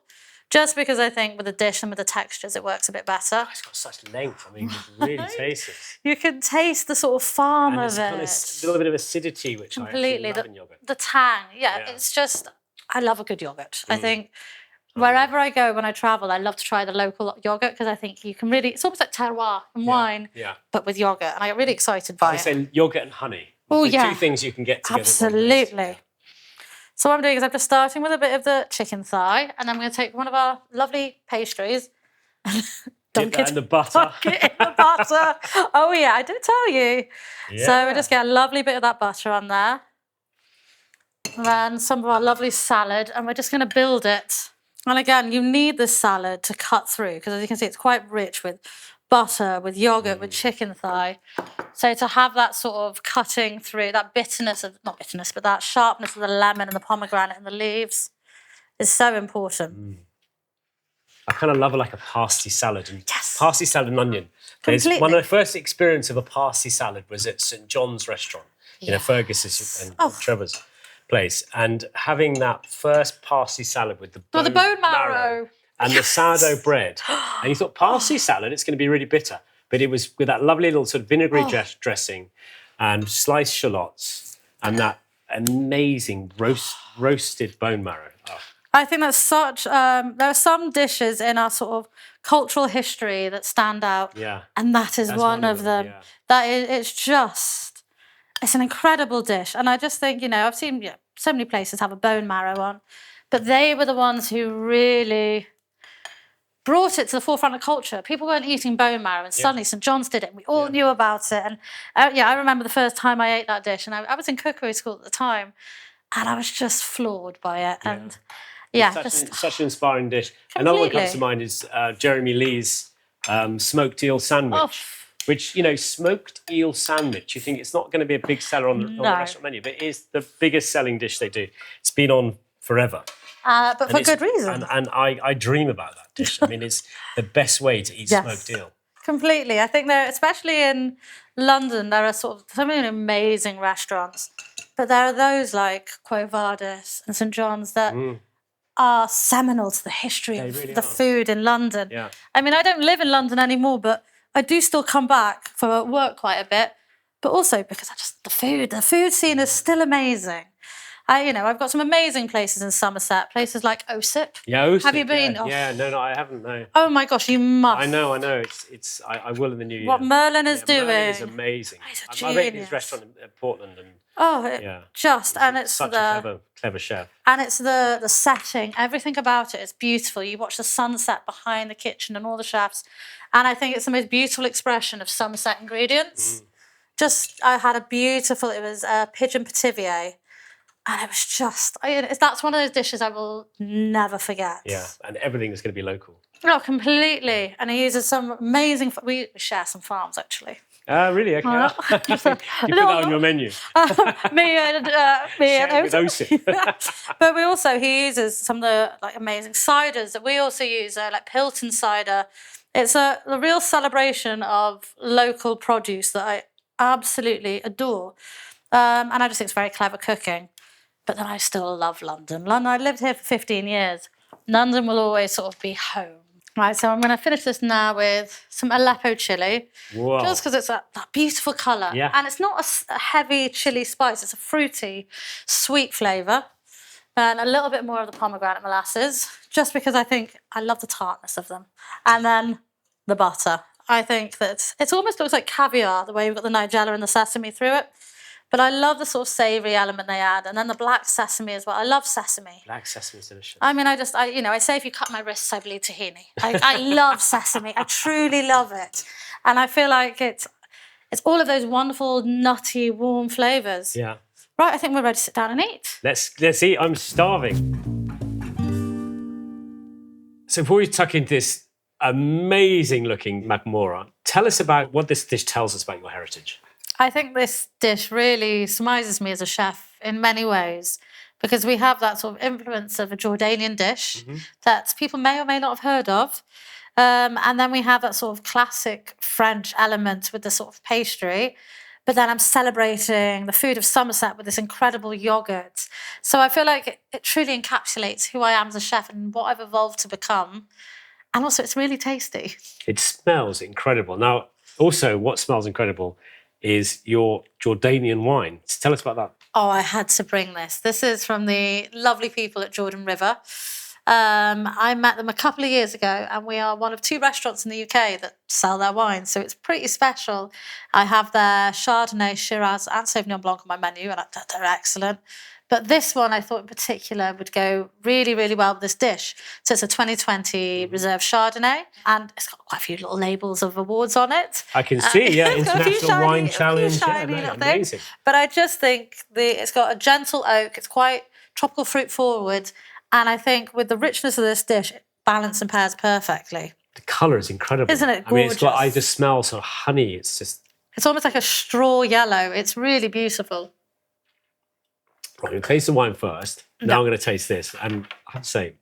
S2: Just because I think with the dish and with the textures, it works a bit better.
S1: It's got such length. I mean, you can really taste it.
S2: You can taste the sort of farm
S1: And
S2: of
S1: it's
S2: it.
S1: kind of a little bit of acidity, which
S2: Completely.
S1: I actually love in yoghurt.
S2: The tang. Yeah, it's just, I love a good yoghurt. I think wherever I go when I travel, I love to try the local yoghurt because I think you can really, it's almost like terroir and wine, but with yoghurt. And I get really excited by it.
S1: I say yoghurt and honey.
S2: Oh,
S1: the 2 things you can get together.
S2: Absolutely. So what I'm doing is I'm just starting with a bit of the chicken thigh, and I'm going to take one of our lovely pastries, dunk it
S1: in the butter.
S2: Oh yeah, I did tell you.
S1: Yeah.
S2: So we just get a lovely bit of that butter on there, and then some of our lovely salad, and we're just going to build it. And again, you need this salad to cut through because, as you can see, it's quite rich with butter, with yogurt, with chicken thigh. So to have that sort of cutting through, that not bitterness, but that sharpness of the lemon and the pomegranate and the leaves is so important.
S1: I kind of love like a parsley salad.
S2: Yes.
S1: Parsley salad and onion.
S2: Completely.
S1: One of the first experience of a parsley salad was at St John's restaurant, Fergus's and Trevor's place. And having that first parsley salad with the bone
S2: marrow.
S1: And the sourdough bread. And you thought, parsley salad, it's going to be really bitter. But it was with that lovely little sort of vinegary dressing and sliced shallots and that amazing roasted bone marrow. Oh.
S2: I think that's such, there are some dishes in our sort of cultural history that stand out.
S1: Yeah.
S2: And that's one of them.
S1: Yeah.
S2: That it's an incredible dish. And I just think, I've seen so many places have a bone marrow on, but they were the ones who really brought it to the forefront of culture. People weren't eating bone marrow, and suddenly St John's did it, and we all knew about it. And I remember the first time I ate that dish, and I was in cookery school at the time, and I was just floored by it. And
S1: such an inspiring dish.
S2: Completely.
S1: Another one comes to mind is Jeremy Lee's smoked eel sandwich. Which, smoked eel sandwich, you think it's not going to be a big seller on the restaurant menu, but it is the biggest selling dish they do. It's been on forever.
S2: But for good reason.
S1: And I dream about that dish. I mean, it's the best way to eat smoked eel.
S2: Completely. I think especially in London, there are sort of so many amazing restaurants, but there are those like Quo Vadis and St John's that are seminal to the history of the food in London.
S1: Yeah.
S2: I mean, I don't live in London anymore, but I do still come back for work quite a bit, but also because the food scene is still amazing. I've got some amazing places in Somerset, places like Osip.
S1: Yeah, Osip.
S2: Have you been?
S1: Yeah, no, I haven't, no.
S2: Oh my gosh, you must.
S1: I know. I will in the new year.
S2: What Merlin is doing.
S1: Merlin is amazing.
S2: He's a
S1: I
S2: genius.
S1: rate his restaurant in Portland. And
S2: it's
S1: such a clever chef.
S2: And it's the setting, everything about it is beautiful. You watch the sunset behind the kitchen and all the chefs. And I think it's the most beautiful expression of Somerset ingredients. I had it was pigeon pativier. And it was just, that's one of those dishes I will never forget.
S1: Yeah, and everything is going to be local.
S2: Oh, completely. And he uses some amazing, we share some farms actually.
S1: Really? Okay. You put that on your menu.
S2: me and
S1: with Osip.
S2: But he uses some of the amazing ciders that we also use, like Pilton cider. It's a real celebration of local produce that I absolutely adore. And I just think it's very clever cooking. But then I still love London. I lived here for 15 years. London will always sort of be home. Right, so I'm going to finish this now with some Aleppo chili.
S1: Whoa.
S2: Just because it's that beautiful colour.
S1: Yeah.
S2: And it's not a heavy chili spice. It's a fruity, sweet flavour. And a little bit more of the pomegranate molasses, just because I think I love the tartness of them. And then the butter. I think that it almost looks like caviar, the way you've got the nigella and the sesame through it. But I love the sort of savoury element they add. And then the black sesame as well. I love sesame.
S1: Black sesame is delicious.
S2: I mean, I say if you cut my wrists, I bleed tahini. I love sesame. I truly love it. And I feel like it's all of those wonderful, nutty, warm flavours.
S1: Yeah.
S2: Right, I think we're ready to sit down and eat.
S1: Let's eat. I'm starving. So before we tuck into this amazing-looking Makmoura, tell us about what this dish tells us about your heritage.
S2: I think this dish really surmises me as a chef in many ways because we have that sort of influence of a Jordanian dish that people may or may not have heard of. And then we have that sort of classic French element with the sort of pastry. But then I'm celebrating the food of Somerset with this incredible yoghurt. So I feel like it truly encapsulates who I am as a chef and what I've evolved to become. And also it's really tasty.
S1: It smells incredible. Now, also what smells incredible is your Jordanian wine. Tell us about that.
S2: Oh, I had to bring this. This is from the lovely people at Jordan River. I met them a couple of years ago and we are one of 2 restaurants in the UK that sell their wine. So it's pretty special. I have their Chardonnay, Shiraz and Sauvignon Blanc on my menu and they're excellent. But this one I thought in particular would go really, really well with this dish. So it's a 2020 Reserve Chardonnay and it's got quite a few little labels of awards on it.
S1: I can see, International Wine Challenge. Amazing.
S2: But I just think it's got a gentle oak. It's quite tropical fruit forward. And I think with the richness of this dish, it balances and pairs perfectly.
S1: The colour is incredible.
S2: Isn't it gorgeous?
S1: I mean, I just smell sort of honey. It's
S2: almost like a straw yellow. It's really beautiful.
S1: Right, I'm going to taste the wine first. Now I'm going to taste this. And I have to say,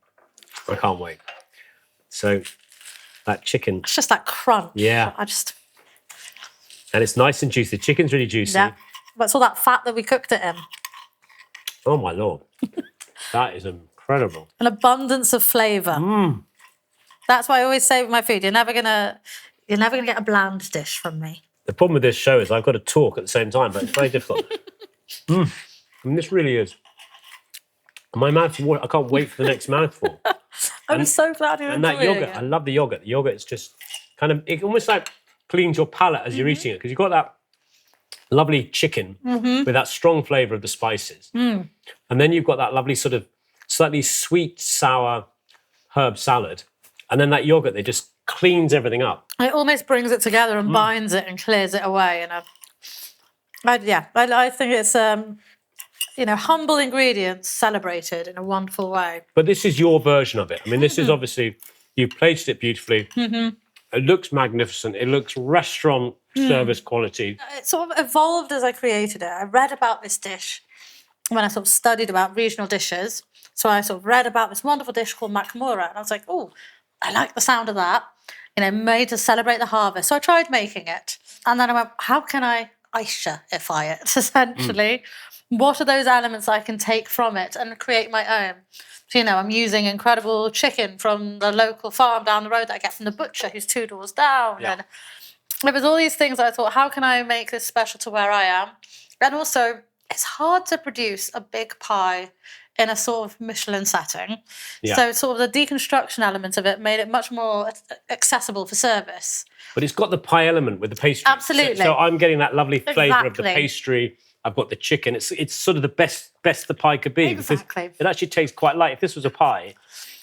S1: I can't wait. So, that chicken.
S2: It's just that crunch.
S1: Yeah. And it's nice and juicy. The chicken's really juicy.
S2: Yeah. But it's all that fat that we cooked it in.
S1: Oh, my Lord. That is incredible.
S2: An abundance of flavour. That's why I always say with my food, you're never gonna get a bland dish from me.
S1: The problem with this show is I've got to talk at the same time, but it's very difficult. I mean, this really is. My mouth's watering. I can't wait for the next mouthful.
S2: I'm so glad you're enjoying it.
S1: And that yoghurt, I love the yoghurt. The yoghurt is just kind of, it almost like cleans your palate as you're eating it because you've got that lovely chicken with that strong flavour of the spices. And then you've got that lovely sort of slightly sweet, sour herb salad. And then that yoghurt, it just cleans everything up.
S2: It almost brings it together and binds it and clears it away. And I think it's, humble ingredients celebrated in a wonderful way.
S1: But this is your version of it. I mean, this is obviously, you've plated it beautifully. It looks magnificent. It looks restaurant service quality.
S2: It sort of evolved as I created it. I read about this dish when I sort of studied about regional dishes. So I sort of read about this wonderful dish called Makmoura. And I was like, oh, I like the sound of that. Made to celebrate the harvest. So I tried making it. And then I went, how can I Ayesha-ify it, essentially? What are those elements I can take from it and create my own? So, I'm using incredible chicken from the local farm down the road that I get from the butcher who's 2 doors down.
S1: Yeah.
S2: And there was all these things that I thought, how can I make this special to where I am? And also, it's hard to produce a big pie in a sort of Michelin setting.
S1: Yeah.
S2: So sort of the deconstruction element of it made it much more accessible for service.
S1: But it's got the pie element with the pastry.
S2: Absolutely.
S1: So I'm getting that lovely flavour of the
S2: Exactly.
S1: pastry. I've got the chicken. It's sort of the best the pie could be.
S2: Exactly.
S1: Because it actually tastes quite light. If this was a pie,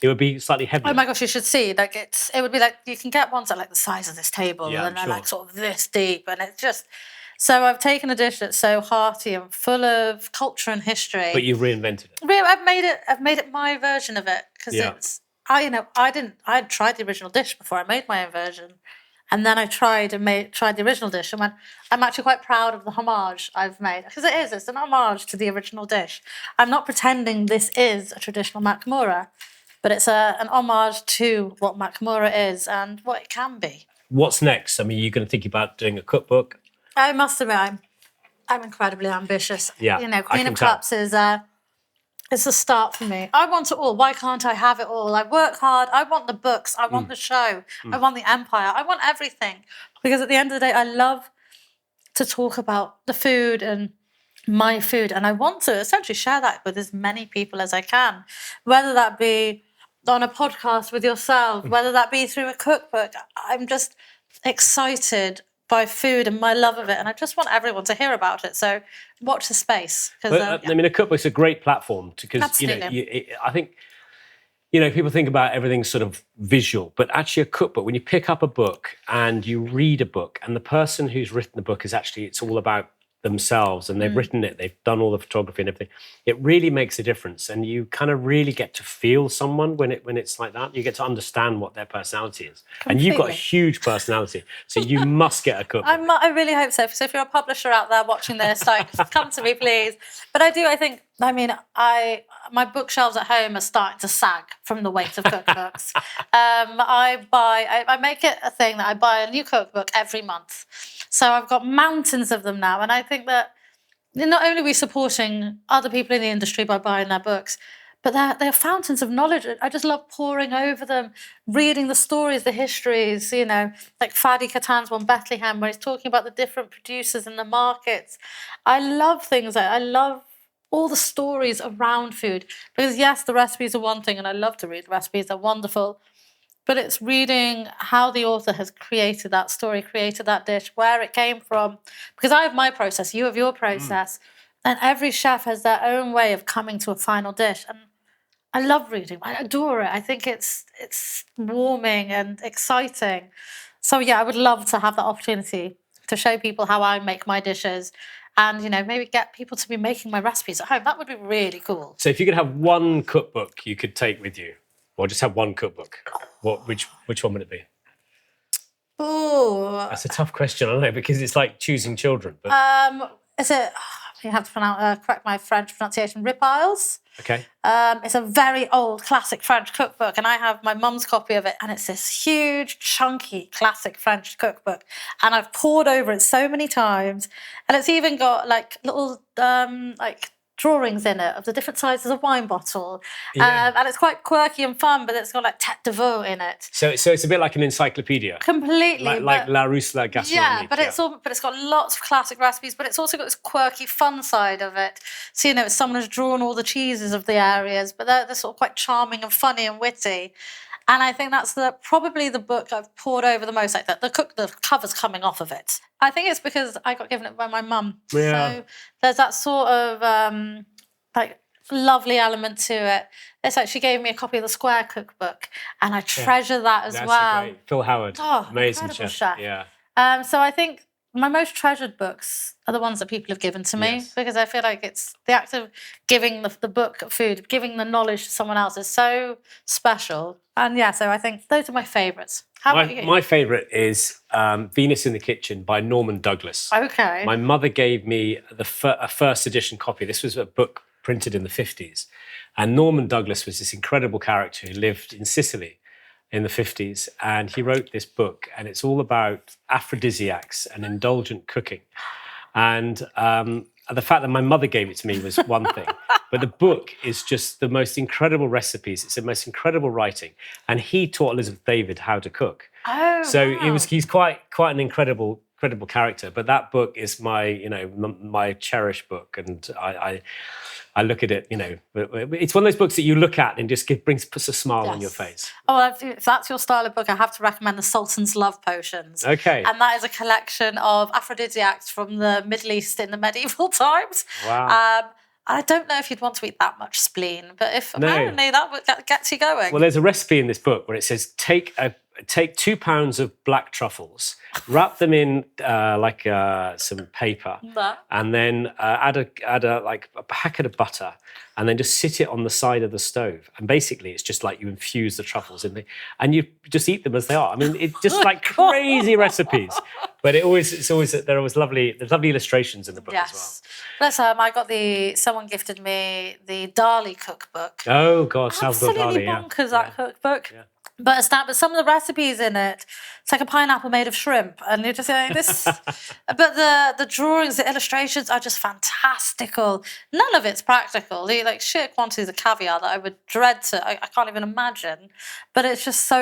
S1: it would be slightly heavier.
S2: Oh my gosh, you should see. Like it would be like, you can get ones that are like the size of this table,
S1: Yeah,
S2: and they're
S1: sure.
S2: like sort of this deep, and it's just. So I've taken a dish that's so hearty and full of culture and history.
S1: But you've reinvented it.
S2: I've made it my version of it, because it's I'd tried the original dish before I made my own version, and then I tried the original dish and went, I'm actually quite proud of the homage I've made, because it's an homage to the original dish. I'm not pretending this is a traditional Makmoura, but it's an homage to what Makmoura is and what it can be.
S1: What's next? I mean, you're going to think about doing a cookbook.
S2: I must admit, I'm incredibly ambitious.
S1: Yeah,
S2: Queen of Cups is it's a start for me. I want it all. Why can't I have it all? I work hard. I want the books. I want the show. I want the empire. I want everything. Because at the end of the day, I love to talk about the food and my food. And I want to essentially share that with as many people as I can, whether that be on a podcast with yourself, whether that be through a cookbook. I'm just excited by food and my love of it, and I just want everyone to hear about it. So watch the space.
S1: I mean, a cookbook's a great platform because I think people think about everything sort of visual, but actually a cookbook, when you pick up a book and you read a book, and the person who's written the book it's all about themselves, and they've written it, they've done all the photography and everything, it really makes a difference, and you kind of really get to feel someone when it's like that. You get to understand what their personality is.
S2: Completely.
S1: And you've got a huge personality, so you must get a cookbook.
S2: I really hope so. So if you're a publisher out there watching this, come to me, please. But my bookshelves at home are starting to sag from the weight of cookbooks. I make it a thing that I buy a new cookbook every month. So I've got mountains of them now. And I think that not only are we supporting other people in the industry by buying their books, but they're fountains of knowledge. I just love poring over them, reading the stories, the histories, like Fadi Katan's one, Bethlehem, where he's talking about the different producers in the markets. I love things. I love all the stories around food. Because yes, the recipes are one thing, and I love to read the recipes, they're wonderful. But it's reading how the author has created that story, created that dish, where it came from. Because I have my process, you have your process. And every chef has their own way of coming to a final dish. And I love reading. I adore it. I think it's warming and exciting. So yeah, I would love to have that opportunity to show people how I make my dishes, and maybe get people to be making my recipes at home. That would be really cool.
S1: So if you could have one cookbook you could take with you, or just have one cookbook, which one would it be?
S2: Oh,
S1: that's a tough question. I don't know, because it's like choosing children. But
S2: is it? You have to correct my French pronunciation. Ripiles.
S1: Okay.
S2: It's a very old classic French cookbook, and I have my mum's copy of it, and it's this huge, chunky, classic French cookbook, and I've pored over it so many times, and it's even got like little drawings in it of the different sizes of wine bottle, and it's quite quirky and fun, but it's got like tête de veau in it.
S1: So it's a bit like an encyclopedia.
S2: Completely.
S1: Like La Russe La Gastronomie.
S2: Yeah, but it's got lots of classic recipes, but it's also got this quirky fun side of it. So, someone has drawn all the cheeses of the areas, but they're sort of quite charming and funny and witty. And I think that's probably the book I've poured over the most. Like that, the cover's coming off of it. I think it's because I got given it by my mum.
S1: Yeah.
S2: So there's that sort of lovely element to it. It's like she gave me a copy of the Square cookbook, and I treasure that as well.
S1: Great. Phil Howard, amazing chef. Yeah.
S2: So I think my most treasured books are the ones that people have given to me, because I feel like it's the act of giving the book of food, giving the knowledge to someone else is so special. And so I think those are my favourites. How about you?
S1: My favourite is Venus in the Kitchen by Norman Douglas.
S2: Okay.
S1: My mother gave me a first edition copy. This was a book printed in the 50s. And Norman Douglas was this incredible character who lived in Sicily in the 50s, and he wrote this book, and it's all about aphrodisiacs and indulgent cooking. And the fact that my mother gave it to me was one thing, but the book is just the most incredible recipes. It's the most incredible writing, and he taught Elizabeth David how to cook.
S2: Oh,
S1: so
S2: wow.
S1: he's quite an incredible incredible character. But that book is my cherished book, and I look at it. It's one of those books that you look at and just puts a smile on your face.
S2: Oh, if that's your style of book, I have to recommend The Sultan's Love Potions.
S1: Okay.
S2: And that is a collection of aphrodisiacs from the Middle East in the medieval times.
S1: Wow.
S2: I don't know if you'd want to eat that much spleen, but apparently that gets you going.
S1: Well, there's a recipe in this book where it says take 2 pounds of black truffles, wrap them in some paper, and then add a packet of butter, and then just sit it on the side of the stove. And basically, it's just like you infuse the truffles and you just eat them as they are. I mean, it's just like crazy recipes, but they're always lovely. There's lovely illustrations in the book as well.
S2: Someone gifted me the Dali cookbook.
S1: Oh God, Salvador
S2: absolutely
S1: Dali,
S2: bonkers that cookbook.
S1: Yeah.
S2: But some of the recipes in it, it's like a pineapple made of shrimp, and you're just like this. But the drawings, the illustrations are just fantastical. None of it's practical. Like sheer quantities of caviar that I would dread I can't even imagine. But it's just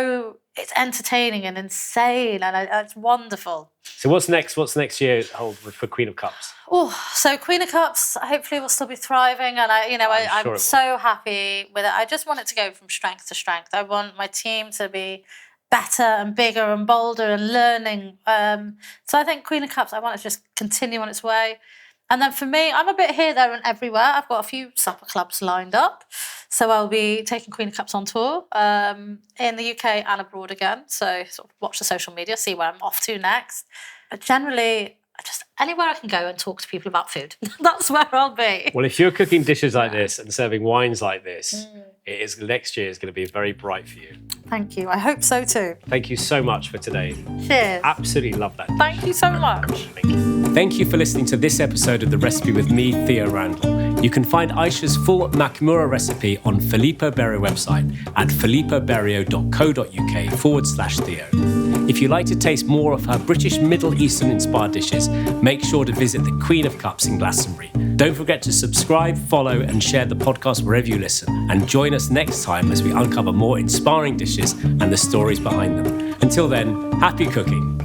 S2: it's entertaining and insane, and it's wonderful.
S1: So what's next? What's next year hold for Queen of Cups?
S2: Oh, so Queen of Cups hopefully will still be thriving, and I'm so happy with it. I just want it to go from strength to strength. I want my team to be better and bigger and bolder and learning. So I think Queen of Cups, I want it to just continue on its way. And then for me, I'm a bit here, there and everywhere. I've got a few supper clubs lined up. So I'll be taking Queen of Cups on tour in the UK and abroad again. So sort of watch the social media, see where I'm off to next. But generally, just anywhere I can go and talk to people about food. That's where I'll be.
S1: Well, if you're cooking dishes like this and serving wines like this, next year is going to be very bright for you.
S2: Thank you. I hope so too.
S1: Thank you so much for today.
S2: Cheers.
S1: Absolutely love that.
S2: Thank you so much.
S1: Thank you. Thank you for listening to this episode of The Recipe with me, Theo Randall. You can find Ayesha's full Makamura recipe on Filippo Berio website at filippoberio.co.uk/Theo. If you'd like to taste more of her British Middle Eastern inspired dishes, make sure to visit the Queen of Cups in Glastonbury. Don't forget to subscribe, follow, and share the podcast wherever you listen. And join us next time as we uncover more inspiring dishes and the stories behind them. Until then, happy cooking.